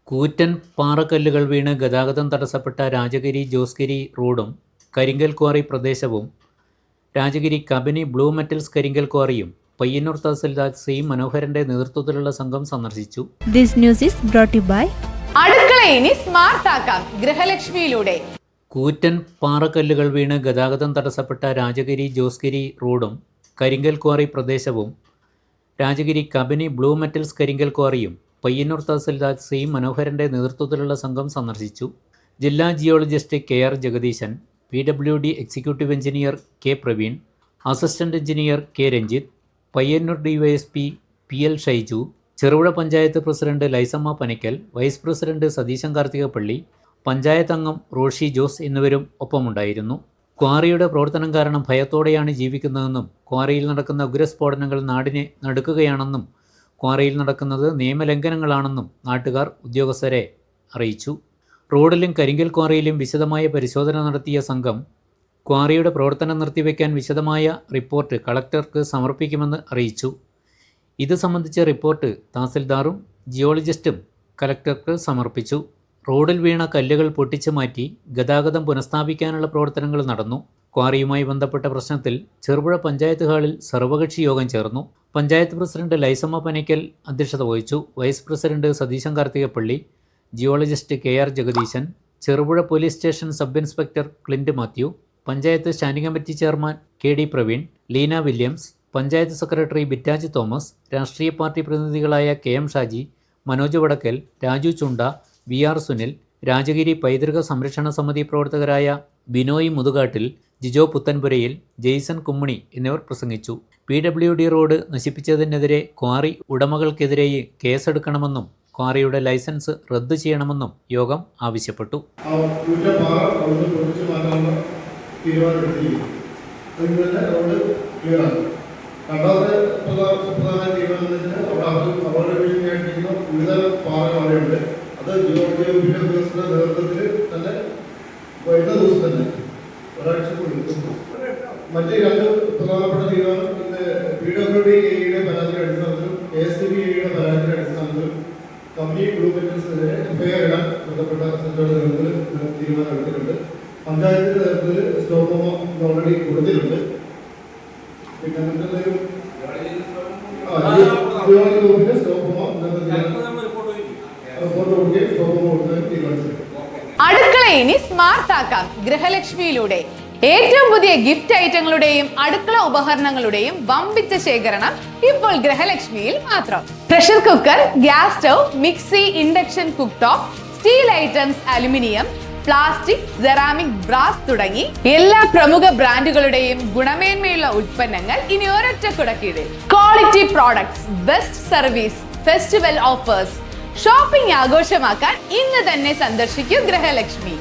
കൂറ്റൻ പാറക്കല്ലുകൾ വീണ് ഗതാഗതം തടസ്സപ്പെട്ട രാജഗിരി ജോസ്ഗിരി റോഡും കരിങ്കൽ ക്വാറി പ്രദേശവും രാജഗിരി കബനി ബ്ലൂ മെറ്റൽസ് കരിങ്കൽ ക്വാറിയും പയ്യന്നൂർ തഹസിൽദാർ സി മനോഹരന്റെ നേതൃത്വത്തിലുള്ള സംഘം സന്ദർശിച്ചു. This news is brought to you by അടുക്കള ഇനി സ്മാർട്ട് ആക്കാം ഗൃഹലക്ഷ്മിയിലൂടെ. കൂറ്റൻ പാറക്കല്ലുകൾ വീണ് ഗതാഗതം തടസ്സപ്പെട്ട രാജഗിരി ജോസ്ഗിരി റോഡും കരിങ്കൽ ക്വാറി പ്രദേശവും രാജഗിരി കബനി ബ്ലൂ മെറ്റൽസ് കരിങ്കൽ ക്വാറിയും പയ്യന്നൂർ തഹസിൽദാർ സി മനോഹരന്റെ നേതൃത്വത്തിലുള്ള സംഘം സന്ദർശിച്ചു. ജില്ലാ geologist KR Jagadeesan, PWD executive engineer K Praveen, assistant engineer K Ranjith, Payyanur DYSP PL Shaiju, Cherupuzha panchayat president Laisamma Panakkal, vice president Satheesan Karthikappally, panchayat അംഗം റോഷി ജോസ് എന്നിവരും ഒപ്പമുണ്ടായിരുന്നു. ക്വാറിയുടെ പ്രവർത്തനം കാരണം ഭയത്തോടെയാണ് ജീവിക്കുന്നതെന്നും ക്വാറിയിൽ നടക്കുന്ന ഉഗ്രസ്ഫോടനങ്ങൾ നാടിനെ നടുക്കുകയാണെന്നും ക്വാറിയിൽ നടക്കുന്നത് നിയമലംഘനങ്ങളാണെന്നും നാട്ടുകാർ ഉദ്യോഗസ്ഥരെ അറിയിച്ചു. റോഡിലും കരിങ്കൽ ക്വാറിയിലും വിശദമായ പരിശോധന നടത്തിയ സംഘം ക്വാറിയുടെ പ്രവർത്തനം നിർത്തിവെക്കാൻ വിശദമായ റിപ്പോർട്ട് കളക്ടർക്ക് സമർപ്പിക്കുമെന്ന് അറിയിച്ചു. ഇത് സംബന്ധിച്ച റിപ്പോർട്ട് തഹസിൽദാറും ജിയോളജിസ്റ്റും കളക്ടർക്ക് സമർപ്പിച്ചു. റോഡിൽ വീണ കല്ലുകൾ പൊട്ടിച്ചു മാറ്റി ഗതാഗതം പുനഃസ്ഥാപിക്കാനുള്ള പ്രവർത്തനങ്ങൾ നടന്നു. ക്വാറിയുമായി ബന്ധപ്പെട്ട പ്രശ്നത്തിൽ ചെറുപുഴ പഞ്ചായത്ത് ഹാളിൽ സർവകക്ഷി യോഗം ചേർന്നു. പഞ്ചായത്ത് പ്രസിഡന്റ് ലൈസമ്മ പനക്കൽ അധ്യക്ഷത വഹിച്ചു. Vice president Satheesan Karthikappally, geologist KR Jagadeesan, Cherupuzha police station sub inspector Clint Mathew, panchayat standing committee chairman KD Praveen, Leena Williams, panchayat secretary Bittaji Thomas, രാഷ്ട്രീയ പാർട്ടി പ്രതിനിധികളായ KM ഷാജി, മനോജ് വടക്കൽ, രാജു ചുണ്ട, VR സുനിൽ, രാജഗിരി പൈതൃക സംരക്ഷണ സമിതി പ്രവർത്തകരായ ബിനോയ് മുതുകാട്ടിൽ, ജിജോ പുത്തൻപുരയിൽ, ജെയ്സൺ കുമ്മണി എന്നിവർ പ്രസംഗിച്ചു. PWD റോഡ് നശിപ്പിച്ചതിനെതിരെ ക്വാറി ഉടമകൾക്കെതിരെ കേസെടുക്കണമെന്നും ക്വാറിയുടെ ലൈസൻസ് റദ്ദു ചെയ്യണമെന്നും യോഗം ആവശ്യപ്പെട്ടു. മറ്റ് രണ്ട് പ്രധാനപ്പെട്ട തീരുമാനം PWD യുടെ പരാതിയുടെ അടിസ്ഥാനത്തിലും KSTBയുടെ പരാതിയുടെ അടിസ്ഥാനത്തിലും കമ്പനി ബ്ലൂ മെറ്റൽസിനെതിരെ FIR ഇടാൻ ബന്ധപ്പെട്ട സെന്ററുടെ നേതൃത്വത്തിൽ തീരുമാനം എടുത്തിട്ടുണ്ട്. പഞ്ചായത്തിന്റെ നേതൃത്വത്തിൽ സ്റ്റോപ്പ് ഹോമോ ഓൾറെഡി കൊടുത്തിട്ടുണ്ട്. പിന്നെ മറ്റെന്തെങ്കിലും സ്റ്റോപ്പ് ഹോമോ റിപ്പോർട്ട് കൊടുക്കുകയും സ്റ്റോപ്പ് ഹോമോ കൊടുക്കാൻ തീരുമാനിച്ചിട്ടുണ്ട്. അടുക്കള ഇനി സ്മാർട്ട് ആക്കാം ഗൃഹലക്ഷ്മിയിലൂടെ. ഏറ്റവും പുതിയ ഗിഫ്റ്റ് ഐറ്റങ്ങളുടെയും അടുക്കള ഉപകരണങ്ങളുടെയും വമ്പിച്ച ശേഖരണം ഇപ്പോൾ ഗൃഹലക്ഷ്മിയിൽ മാത്രം. Pressure cooker, gas stove, mixie, induction cook top, steel items, aluminium, plastic, ceramic, brass തുടങ്ങി എല്ലാ പ്രമുഖ ബ്രാൻഡുകളുടെയും ഗുണമേന്മയുള്ള ഉൽപ്പന്നങ്ങൾ ഇനി ഒരൊറ്റ കുടക്കീഴിൽ. Quality products, best service, festival offers. Shopping ആഘോഷമാക്കാൻ ഇന്ന് തന്നെ സന്ദർശിക്കൂ ഗൃഹലക്ഷ്മി.